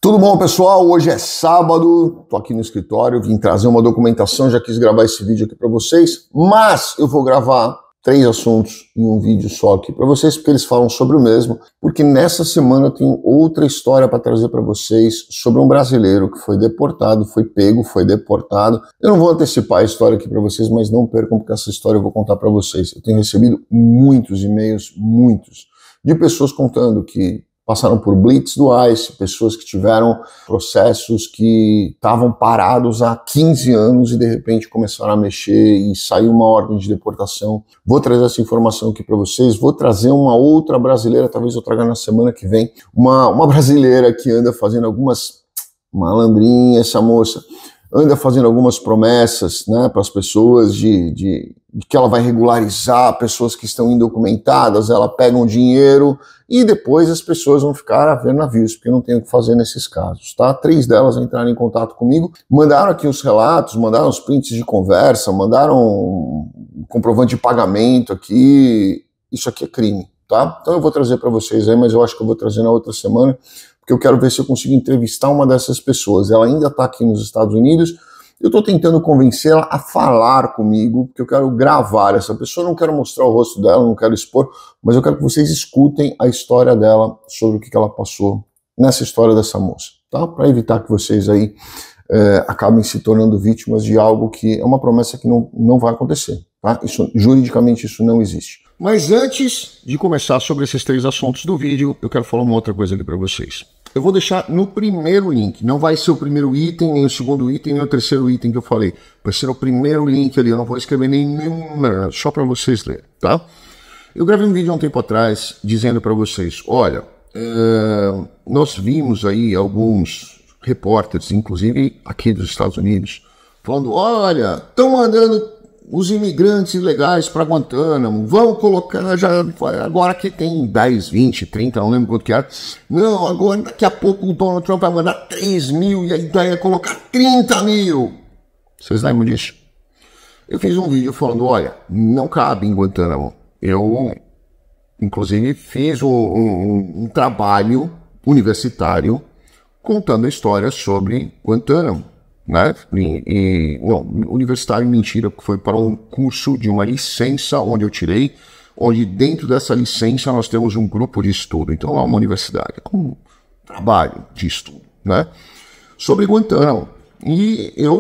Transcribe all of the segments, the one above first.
Tudo bom, pessoal? Hoje é sábado, tô aqui no escritório, vim trazer uma documentação, já quis gravar esse vídeo aqui para vocês, mas eu vou gravar 3 assuntos em um vídeo só aqui para vocês, porque eles falam sobre o mesmo, porque nessa semana eu tenho outra história para trazer para vocês sobre um brasileiro que foi deportado, foi pego, foi deportado. Eu não vou antecipar a história aqui para vocês, mas não percam, porque essa história eu vou contar para vocês. Eu tenho recebido muitos e-mails, de pessoas contando que passaram por blitz do ICE, pessoas que tiveram processos que estavam parados há 15 anos e de repente começaram a mexer e saiu uma ordem de deportação. Vou trazer essa informação aqui para vocês, vou trazer uma outra brasileira, talvez eu traga na semana que vem, uma brasileira que anda fazendo algumas malandrinhas, essa moça anda fazendo algumas promessas, né, para as pessoas de que ela vai regularizar pessoas que estão indocumentadas, ela pega um dinheiro e depois as pessoas vão ficar a ver navios, porque não tem o que fazer nesses casos, tá? 3 delas entraram em contato comigo, mandaram aqui os relatos, mandaram os prints de conversa, mandaram um comprovante de pagamento aqui. Isso aqui é crime, tá? Então eu vou trazer para vocês aí, mas eu acho que eu vou trazer na outra semana, porque eu quero ver se eu consigo entrevistar uma dessas pessoas. Ela ainda está aqui nos Estados Unidos, eu estou tentando convencê-la a falar comigo, porque eu quero gravar essa pessoa, não quero mostrar o rosto dela, não quero expor, mas eu quero que vocês escutem a história dela, sobre o que ela passou nessa história dessa moça, tá? Para evitar que vocês aí acabem se tornando vítimas de algo que é uma promessa que não vai acontecer, tá? Isso, juridicamente isso não existe. Mas antes de começar sobre esses 3 assuntos do vídeo, eu quero falar uma outra coisa ali para vocês. Eu vou deixar no primeiro link, não vai ser o primeiro item, nem o segundo item, nem o terceiro item que eu falei. Vai ser o primeiro link ali, eu não vou escrever nenhum, só para vocês lerem, tá? Eu gravei um vídeo há um tempo atrás dizendo para vocês, olha, nós vimos aí alguns repórteres, inclusive aqui dos Estados Unidos, falando, olha, estão mandando os imigrantes ilegais para Guantánamo, vão colocar, já agora que tem 10, 20, 30, não lembro quanto que era, não, agora daqui a pouco o Donald Trump vai mandar 3 mil e a ideia é colocar 30 mil. Vocês lembram disso? Eu fiz um vídeo falando, olha, não cabe em Guantánamo. Eu, inclusive, fiz um trabalho universitário contando a história sobre Guantánamo. Né? Universitário mentira, porque foi para um curso de uma licença onde eu tirei, onde dentro dessa licença nós temos um grupo de estudo, então é uma universidade, um trabalho de estudo, né? Sobre Guantánamo. E eu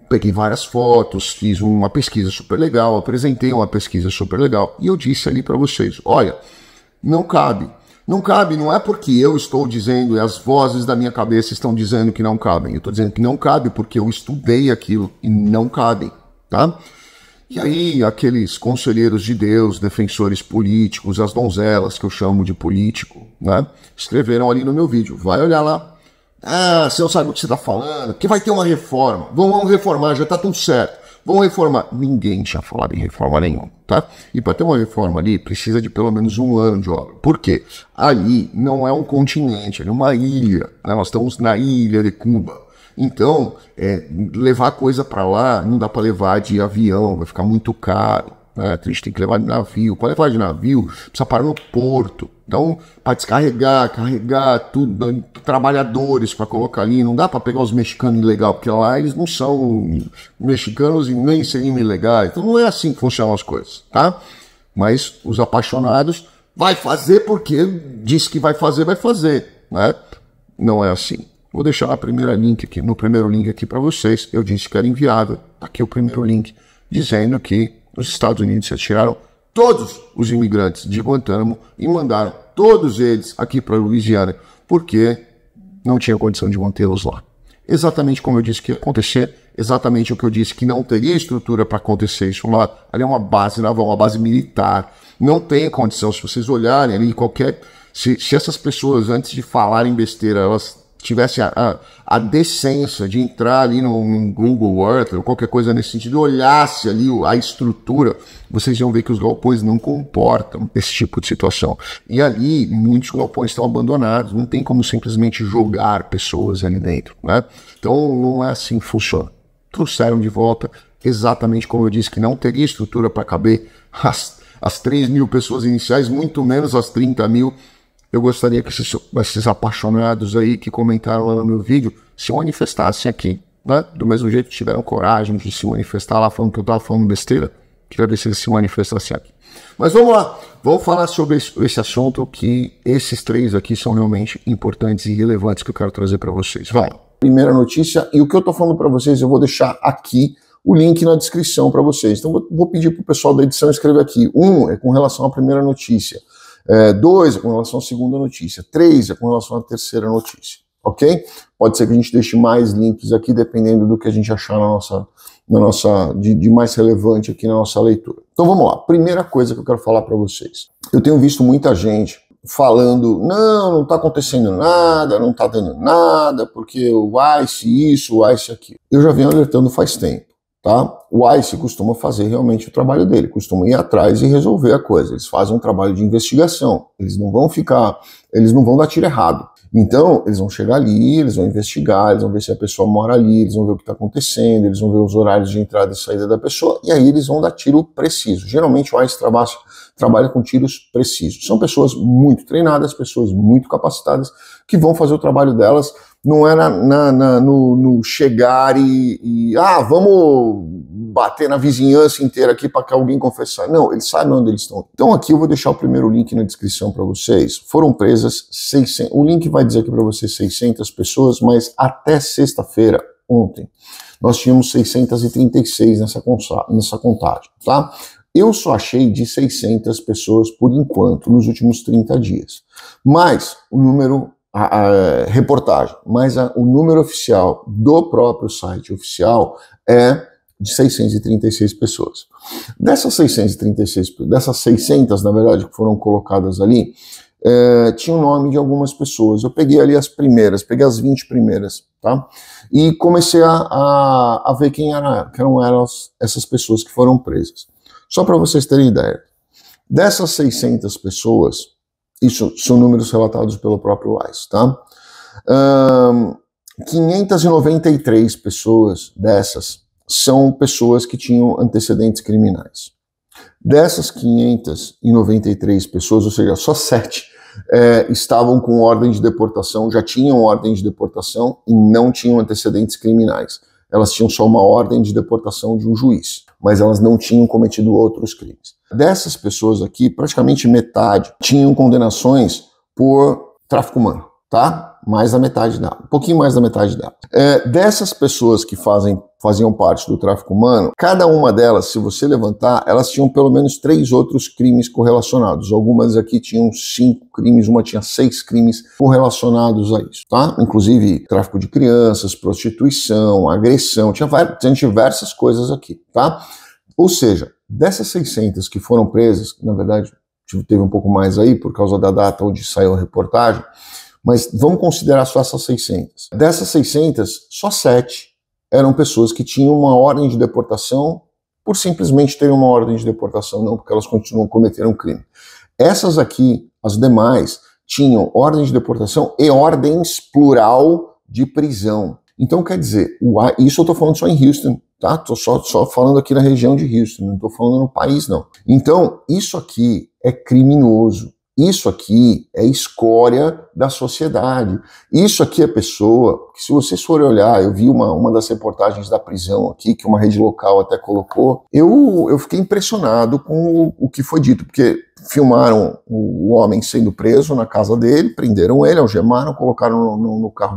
peguei várias fotos, fiz uma pesquisa super legal, apresentei uma pesquisa super legal, e eu disse ali para vocês, olha, não cabe. Não cabe, não é porque eu estou dizendo e as vozes da minha cabeça estão dizendo que não cabem. Eu estou dizendo que não cabe porque eu estudei aquilo e não cabem, tá? E aí, aqueles conselheiros de Deus, defensores políticos, as donzelas que eu chamo de político, né? Escreveram ali no meu vídeo. Vai olhar lá. Ah, você não sabe o que você está falando, que vai ter uma reforma. Vamos reformar, já está tudo certo. Vamos reformar. Ninguém tinha falado em reforma nenhuma, tá? E para ter uma reforma ali, precisa de pelo menos 1 ano de obra. Por quê? Ali não é um continente, é uma ilha, né? Nós estamos na ilha de Cuba. Então, levar coisa para lá, não dá para levar de avião, vai ficar muito caro, né? A gente tem que levar de navio. Para levar de navio, precisa parar no porto. Então, para descarregar, carregar tudo, trabalhadores para colocar ali, não dá para pegar os mexicanos ilegais, porque lá eles não são mexicanos e nem seriam ilegais. Então não é assim que funcionam as coisas, tá? Mas os apaixonados vai fazer porque disse que vai fazer, né? Não é assim. Vou deixar no primeiro link aqui para vocês. Eu disse que era enviado. Aqui o primeiro link dizendo que os Estados Unidos retiraram todos os imigrantes de Guantánamo e mandaram todos eles aqui para a Louisiana, porque não tinha condição de mantê-los lá. Exatamente como eu disse que ia acontecer, exatamente o que eu disse que não teria estrutura para acontecer isso lá. Ali é uma base naval, uma base militar. Não tem condição, se vocês olharem ali, se essas pessoas, antes de falarem besteira, elas tivesse a decência de entrar ali no Google Earth ou qualquer coisa nesse sentido, olhasse ali a estrutura, vocês iam ver que os galpões não comportam esse tipo de situação. E ali, muitos galpões estão abandonados, não tem como simplesmente jogar pessoas ali dentro, né? Então, não é assim que funciona. Trouxeram de volta, exatamente como eu disse, que não teria estrutura para caber as 3 mil pessoas iniciais, muito menos as 30 mil eu gostaria que esses apaixonados aí que comentaram lá no meu vídeo se manifestassem aqui, né? Do mesmo jeito que tiveram coragem de se manifestar lá falando que eu estava falando besteira, queria ver se eles se manifestassem aqui. Mas vamos lá, vamos falar sobre esse assunto, que esses três aqui são realmente importantes e relevantes que eu quero trazer para vocês. Vai. Primeira notícia, e o que eu estou falando para vocês, eu vou deixar aqui o link na descrição para vocês. Então vou pedir para o pessoal da edição escrever aqui. 1 é com relação à primeira notícia. 2 é com relação à segunda notícia. 3 é com relação à terceira notícia. Ok? Pode ser que a gente deixe mais links aqui, dependendo do que a gente achar de mais relevante aqui na nossa leitura. Então vamos lá. Primeira coisa que eu quero falar para vocês. Eu tenho visto muita gente falando, não está acontecendo nada, não está dando nada, porque o ICE isso, o ICE aquilo. Eu já venho alertando faz tempo. Tá? O ICE costuma fazer realmente o trabalho dele, costuma ir atrás e resolver a coisa. Eles fazem um trabalho de investigação, eles não vão dar tiro errado. Então, eles vão chegar ali, eles vão investigar, eles vão ver se a pessoa mora ali, eles vão ver o que está acontecendo, eles vão ver os horários de entrada e saída da pessoa, e aí eles vão dar tiro preciso. Geralmente o ICE trabalha com tiros precisos. São pessoas muito treinadas, pessoas muito capacitadas, que vão fazer o trabalho delas. Não é no chegar e vamos bater na vizinhança inteira aqui para que alguém confessar. Não, eles sabem onde eles estão. Então aqui eu vou deixar o primeiro link na descrição para vocês. Foram presas 600, o link vai dizer aqui para vocês 600 pessoas, mas até sexta-feira, ontem, nós tínhamos 636 nessa contagem, tá? Eu só achei de 600 pessoas por enquanto, nos últimos 30 dias. Mas o número... a reportagem, mas o número oficial do próprio site oficial é de 636 pessoas. Dessas 600, na verdade, que foram colocadas ali, tinha o nome de algumas pessoas. Eu peguei ali as primeiras, peguei as 20 primeiras, tá? E comecei a ver quem eram essas pessoas que foram presas. Só para vocês terem ideia. Dessas 600 pessoas, isso são números relatados pelo próprio ICE, tá? 593 pessoas dessas são pessoas que tinham antecedentes criminais. Dessas 593 pessoas, ou seja, só 7 estavam com ordem de deportação, já tinham ordem de deportação e não tinham antecedentes criminais. Elas tinham só uma ordem de deportação de um juiz, mas elas não tinham cometido outros crimes. Dessas pessoas aqui, praticamente metade tinham condenações por tráfico humano, tá? Mais da metade dela, um pouquinho mais da metade dela. Dessas pessoas que faziam parte do tráfico humano, cada uma delas, se você levantar, elas tinham pelo menos 3 outros crimes correlacionados. Algumas aqui tinham 5 crimes, uma tinha 6 crimes correlacionados a isso, tá? Inclusive tráfico de crianças, prostituição, agressão, tinha diversas coisas aqui, tá? Ou seja, dessas 600 que foram presas, na verdade teve um pouco mais aí por causa da data onde saiu a reportagem, mas vamos considerar só essas 600. Dessas 600, só 7 eram pessoas que tinham uma ordem de deportação por simplesmente terem uma ordem de deportação, não porque elas continuam cometendo um crime. Essas aqui, as demais, tinham ordem de deportação e ordens plural de prisão. Então quer dizer, isso eu estou falando só em Houston, tá? Estou só falando aqui na região de Houston, não estou falando no país não. Então isso aqui é criminoso. Isso aqui é escória da sociedade. Isso aqui é pessoa que, se vocês forem olhar, eu vi uma das reportagens da prisão aqui, que uma rede local até colocou, eu fiquei impressionado com o que foi dito, porque filmaram o homem sendo preso na casa dele, prenderam ele, algemaram, colocaram no carro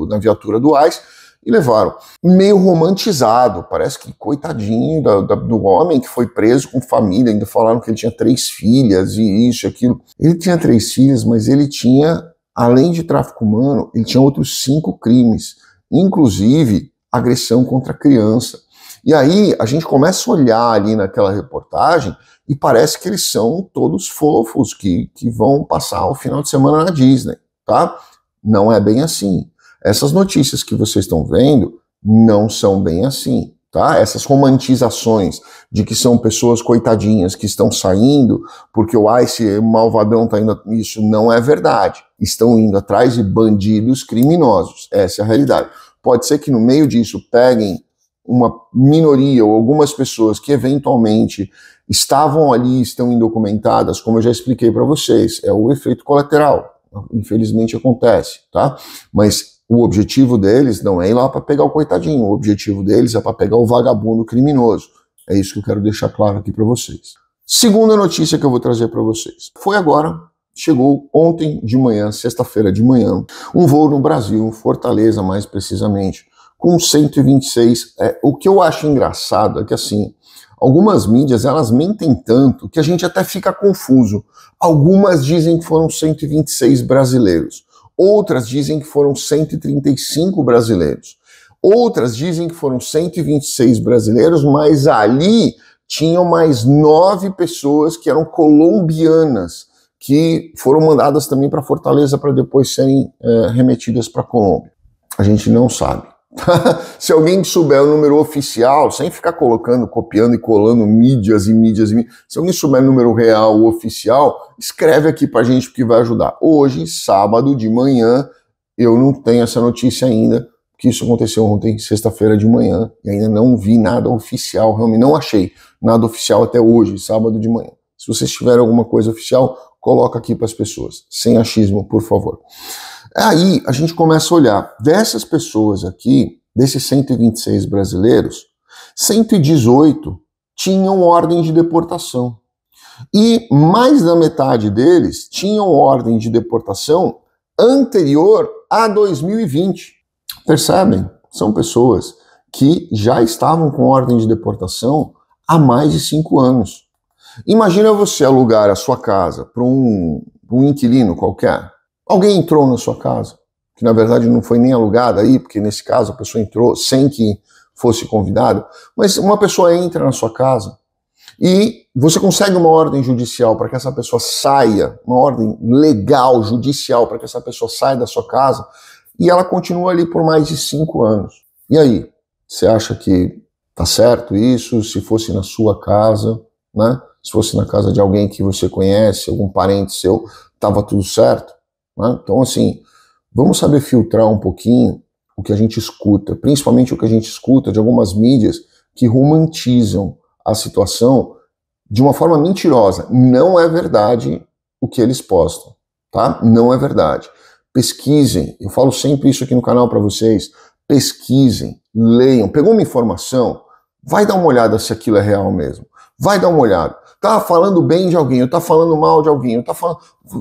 na viatura do ICE, e levaram. Meio romantizado, parece que coitadinho do homem que foi preso com família, ainda falaram que ele tinha 3 filhas e isso e aquilo. Ele tinha 3 filhas, mas ele tinha, além de tráfico humano, ele tinha outros 5 crimes, inclusive agressão contra criança. E aí a gente começa a olhar ali naquela reportagem e parece que eles são todos fofos, que vão passar o final de semana na Disney, tá? Não é bem assim. Essas notícias que vocês estão vendo não são bem assim, tá? Essas romantizações de que são pessoas coitadinhas que estão saindo porque o ICE malvadão tá indo... Isso não é verdade. Estão indo atrás de bandidos criminosos. Essa é a realidade. Pode ser que no meio disso peguem uma minoria ou algumas pessoas que eventualmente estavam ali, estão indocumentadas, como eu já expliquei para vocês. É o efeito colateral. infelizmente acontece, tá? Mas o objetivo deles não é ir lá para pegar o coitadinho, o objetivo deles é para pegar o vagabundo criminoso. É isso que eu quero deixar claro aqui para vocês. Segunda notícia que eu vou trazer para vocês. Foi agora, chegou ontem de manhã, sexta-feira de manhã, um voo no Brasil, Fortaleza mais precisamente, com 126. O que eu acho engraçado é que assim, algumas mídias elas mentem tanto que a gente até fica confuso. Algumas dizem que foram 126 brasileiros. Outras dizem que foram 135 brasileiros. Outras dizem que foram 126 brasileiros, mas ali tinham mais 9 pessoas que eram colombianas, que foram mandadas também para Fortaleza para depois serem remetidas para a Colômbia. A gente não sabe. Se alguém souber o número oficial, sem ficar colocando, copiando e colando mídias e mídias e mídias, se alguém souber o número real, oficial, escreve aqui pra gente porque vai ajudar. Hoje, sábado de manhã, eu não tenho essa notícia ainda, porque isso aconteceu ontem, sexta-feira de manhã, e ainda não vi nada oficial, realmente não achei nada oficial até hoje, sábado de manhã. Se vocês tiverem alguma coisa oficial, coloca aqui para as pessoas, sem achismo, por favor. Aí a gente começa a olhar, dessas pessoas aqui, desses 126 brasileiros, 118 tinham ordem de deportação. E mais da metade deles tinham ordem de deportação anterior a 2020. Percebem? São pessoas que já estavam com ordem de deportação há mais de 5 anos. Imagina você alugar a sua casa para um inquilino qualquer. Alguém entrou na sua casa, que na verdade não foi nem alugada aí, porque nesse caso a pessoa entrou sem que fosse convidada, mas uma pessoa entra na sua casa e você consegue uma ordem judicial para que essa pessoa saia, uma ordem legal, judicial, para que essa pessoa saia da sua casa, e ela continua ali por mais de 5 anos. E aí, você acha que tá certo isso? Se fosse na sua casa, né? Se fosse na casa de alguém que você conhece, algum parente seu, tava tudo certo? Né? Então, assim, vamos saber filtrar um pouquinho o que a gente escuta, principalmente o que a gente escuta de algumas mídias que romantizam a situação de uma forma mentirosa. Não é verdade o que eles postam, tá? Não é verdade. Pesquisem, eu falo sempre isso aqui no canal para vocês, pesquisem, leiam, pegou uma informação, vai dar uma olhada se aquilo é real mesmo, vai dar uma olhada. Tá falando bem de alguém, ou tá falando mal de alguém, ou tá falando...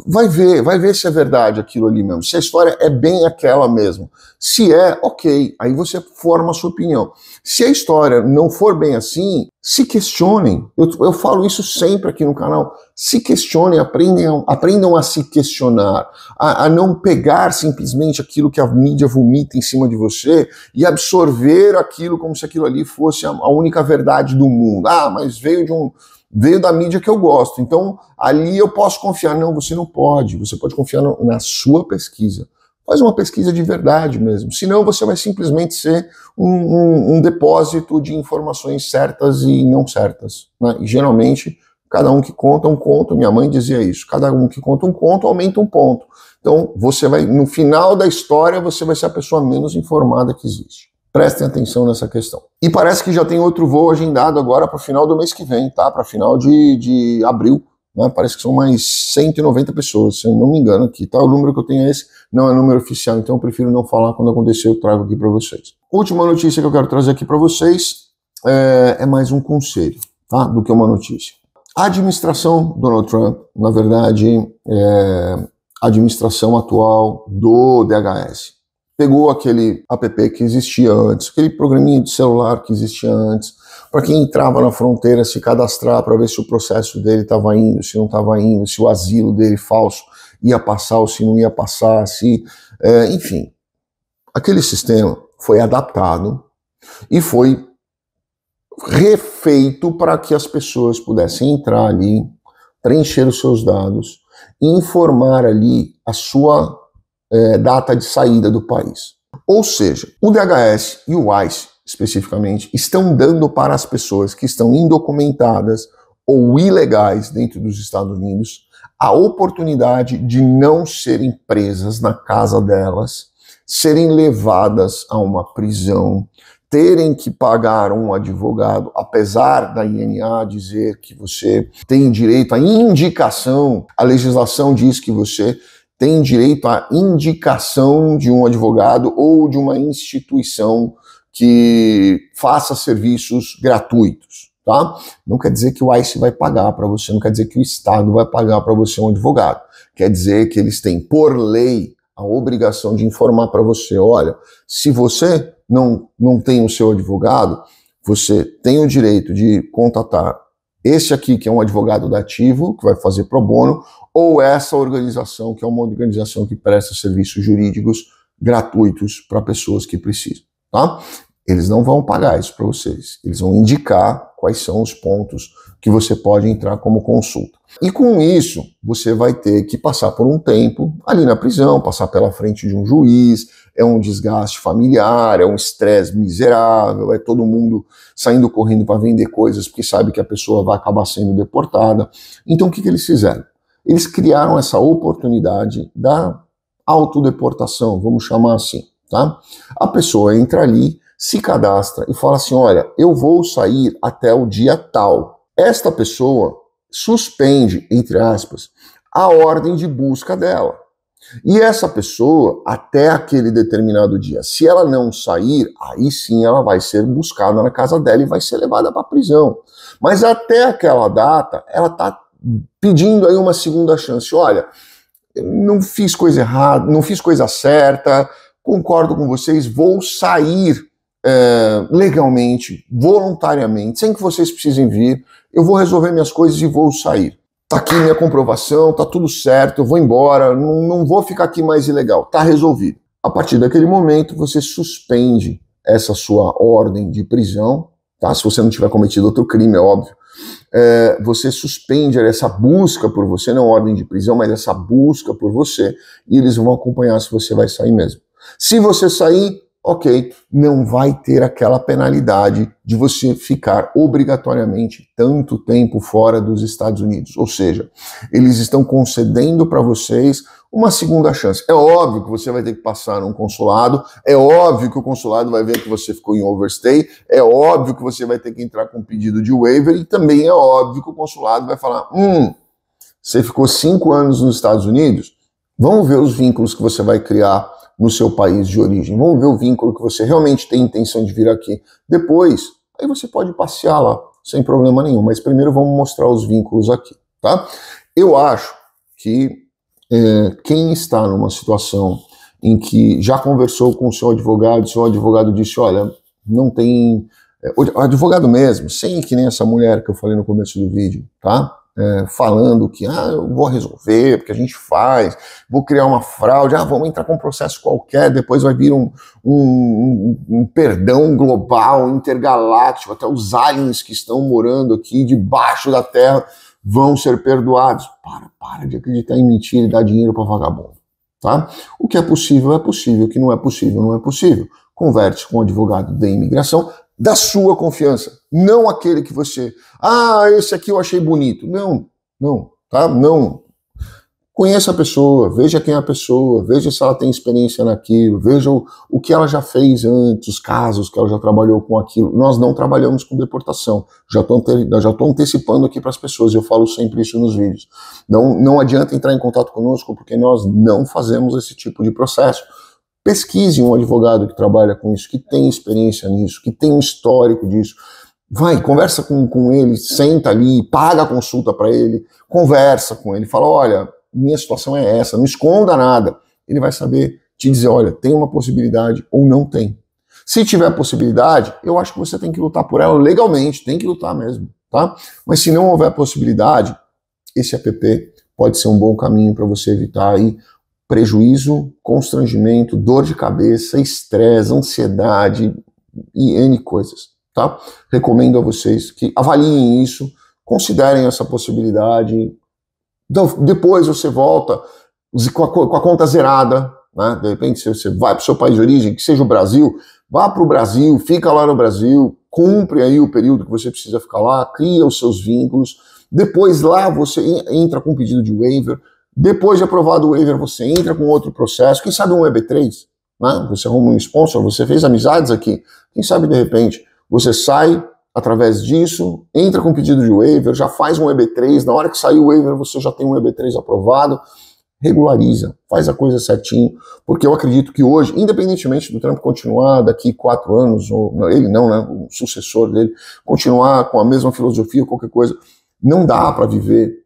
Vai ver se é verdade aquilo ali mesmo, se a história é bem aquela mesmo. Se é, ok, aí você forma a sua opinião. Se a história não for bem assim, se questionem. Eu falo isso sempre aqui no canal. Se questionem, aprendam a se questionar, a não pegar simplesmente aquilo que a mídia vomita em cima de você e absorver aquilo como se aquilo ali fosse a única verdade do mundo. Ah, mas veio da mídia que eu gosto, então ali eu posso confiar. Não, você não pode. Você pode confiar na sua pesquisa. Faz uma pesquisa de verdade mesmo. Senão você vai simplesmente ser um depósito de informações certas e não certas, né? E geralmente, cada um que conta um conto, minha mãe dizia isso, cada um que conta um conto aumenta um ponto. Então, você vai, no final da história, você vai ser a pessoa menos informada que existe. Prestem atenção nessa questão. E parece que já tem outro voo agendado agora para o final do mês que vem, tá? Para final de abril, né? Parece que são mais 190 pessoas, se eu não me engano aqui, tá? O número que eu tenho é esse, não é número oficial, então eu prefiro não falar. Quando acontecer eu trago aqui para vocês. Última notícia que eu quero trazer aqui para vocês é mais um conselho, tá? Do que uma notícia. A administração Donald Trump, na verdade, a administração atual do DHS, pegou aquele app que existia antes, aquele programinha de celular que existia antes, para quem entrava na fronteira se cadastrar para ver se o processo dele estava indo, se não estava indo, se o asilo dele falso ia passar ou se não ia passar, enfim. Aquele sistema foi adaptado e foi refeito para que as pessoas pudessem entrar ali, preencher os seus dados e informar ali a sua data de saída do país. Ou seja, o DHS e o ICE, especificamente, estão dando para as pessoas que estão indocumentadas ou ilegais dentro dos Estados Unidos a oportunidade de não serem presas na casa delas, serem levadas a uma prisão, terem que pagar um advogado, apesar da INA dizer que você tem direito à indicação, a legislação diz que você tem direito à indicação de um advogado ou de uma instituição que faça serviços gratuitos, tá? Não quer dizer que o ICE vai pagar para você, não quer dizer que o Estado vai pagar para você um advogado. Quer dizer que eles têm, por lei, a obrigação de informar para você, olha, se você não tem o seu advogado, você tem o direito de contatar esse aqui, que é um advogado dativo, que vai fazer pro bono, ou essa organização, que é uma organização que presta serviços jurídicos gratuitos para pessoas que precisam, tá? Eles não vão pagar isso para vocês, eles vão indicar quais são os pontos que você pode entrar como consulta. E com isso, você vai ter que passar por um tempo ali na prisão, passar pela frente de um juiz, é um desgaste familiar, é um estresse miserável, é todo mundo saindo correndo para vender coisas porque sabe que a pessoa vai acabar sendo deportada. Então o que eles fizeram? Eles criaram essa oportunidade da autodeportação, vamos chamar assim, tá? A pessoa entra ali, se cadastra e fala assim, olha, eu vou sair até o dia tal. Esta pessoa suspende, entre aspas, a ordem de busca dela. E essa pessoa, até aquele determinado dia, se ela não sair, aí sim ela vai ser buscada na casa dela e vai ser levada para a prisão. Mas até aquela data, ela está pedindo aí uma segunda chance. Olha, não fiz coisa errada, não fiz coisa certa, concordo com vocês, vou sair legalmente, voluntariamente, sem que vocês precisem vir, eu vou resolver minhas coisas e vou sair. Tá aqui minha comprovação, tá tudo certo, eu vou embora, não vou ficar aqui mais ilegal, tá resolvido. A partir daquele momento, você suspende essa sua ordem de prisão, tá? Se você não tiver cometido outro crime, é óbvio. Você suspende essa busca por você, não ordem de prisão, mas essa busca por você, e eles vão acompanhar se você vai sair mesmo. Se você sair, ok, não vai ter aquela penalidade de você ficar obrigatoriamente tanto tempo fora dos Estados Unidos. Ou seja, eles estão concedendo para vocês uma segunda chance. É óbvio que você vai ter que passar num consulado, é óbvio que o consulado vai ver que você ficou em overstay, é óbvio que você vai ter que entrar com um pedido de waiver e também é óbvio que o consulado vai falar, você ficou 5 anos nos Estados Unidos, vamos ver os vínculos que você vai criar no seu país de origem. Vamos ver o vínculo que você realmente tem intenção de vir aqui. Depois, aí você pode passear lá, sem problema nenhum. Mas primeiro vamos mostrar os vínculos aqui, tá? Eu acho que quem está numa situação em que já conversou com o seu advogado disse, olha, não tem... O advogado mesmo, sem que nem essa mulher que eu falei no começo do vídeo, tá? Falando que eu vou resolver, porque a gente faz, vou criar uma fraude, vamos entrar com um processo qualquer, depois vai vir um perdão global, intergaláctico, até os aliens que estão morando aqui debaixo da terra vão ser perdoados. Para de acreditar em mentira e dar dinheiro para vagabundo, tá? O que é possível, o que não é possível, não é possível. Converte com o advogado da imigração, da sua confiança, não aquele que você, esse aqui eu achei bonito. Não, tá? Não. Conheça a pessoa, veja quem é a pessoa, veja se ela tem experiência naquilo, veja o que ela já fez antes, os casos que ela já trabalhou com aquilo. Nós não trabalhamos com deportação, já estou antecipando aqui para as pessoas, eu falo sempre isso nos vídeos. Não adianta entrar em contato conosco, porque nós não fazemos esse tipo de processo. Pesquise um advogado que trabalha com isso, que tem experiência nisso, que tem um histórico disso. Vai, conversa com ele, senta ali, paga a consulta para ele, conversa com ele, fala, olha, minha situação é essa, não esconda nada. Ele vai saber te dizer, olha, tem uma possibilidade ou não tem. Se tiver possibilidade, eu acho que você tem que lutar por ela legalmente, tem que lutar mesmo, tá? Mas se não houver possibilidade, esse app pode ser um bom caminho para você evitar aí prejuízo, constrangimento, dor de cabeça, estresse, ansiedade e N coisas, tá? Recomendo a vocês que avaliem isso, considerem essa possibilidade. Depois você volta com a conta zerada, né? De repente você vai para o seu país de origem, que seja o Brasil, vá para o Brasil, fica lá no Brasil, cumpre aí o período que você precisa ficar lá, cria os seus vínculos, depois lá você entra com um pedido de waiver. Depois de aprovado o waiver, você entra com outro processo, quem sabe um EB3, né? Você arruma um sponsor, você fez amizades aqui, quem sabe de repente você sai através disso, entra com pedido de waiver, já faz um EB3, na hora que sair o waiver você já tem um EB3 aprovado, regulariza, faz a coisa certinho, porque eu acredito que hoje, independentemente do Trump continuar daqui 4 anos, ou ele não, né, o sucessor dele, continuar com a mesma filosofia, qualquer coisa, não dá para viver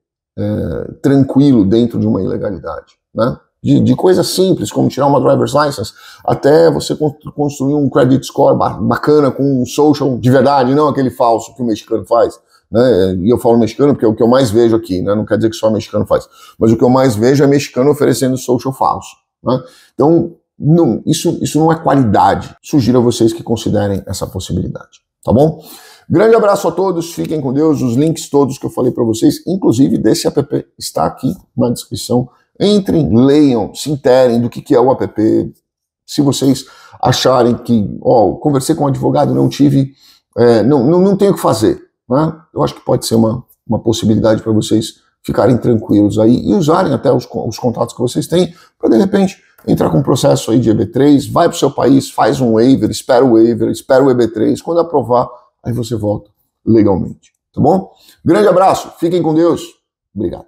tranquilo dentro de uma ilegalidade, né? De coisas simples, como tirar uma driver's license, até você construir um credit score bacana com um social de verdade, não aquele falso que o mexicano faz, né? E eu falo mexicano porque é o que eu mais vejo aqui, né? Não quer dizer que só mexicano faz, mas o que eu mais vejo é mexicano oferecendo social falso, né? Então, não, isso não é qualidade. Sugiro a vocês que considerem essa possibilidade, tá bom? Grande abraço a todos, fiquem com Deus, os links todos que eu falei para vocês, inclusive desse app, está aqui na descrição. Entrem, leiam, se interem do que é o app. Se vocês acharem que, conversei com um advogado, não tive, não tenho o que fazer, né? Eu acho que pode ser uma possibilidade para vocês ficarem tranquilos aí e usarem até os contatos que vocês têm para, de repente, entrar com um processo aí de EB3, vai para o seu país, faz um waiver, espera o EB3, quando aprovar, aí você volta legalmente, tá bom? Grande abraço, fiquem com Deus, obrigado.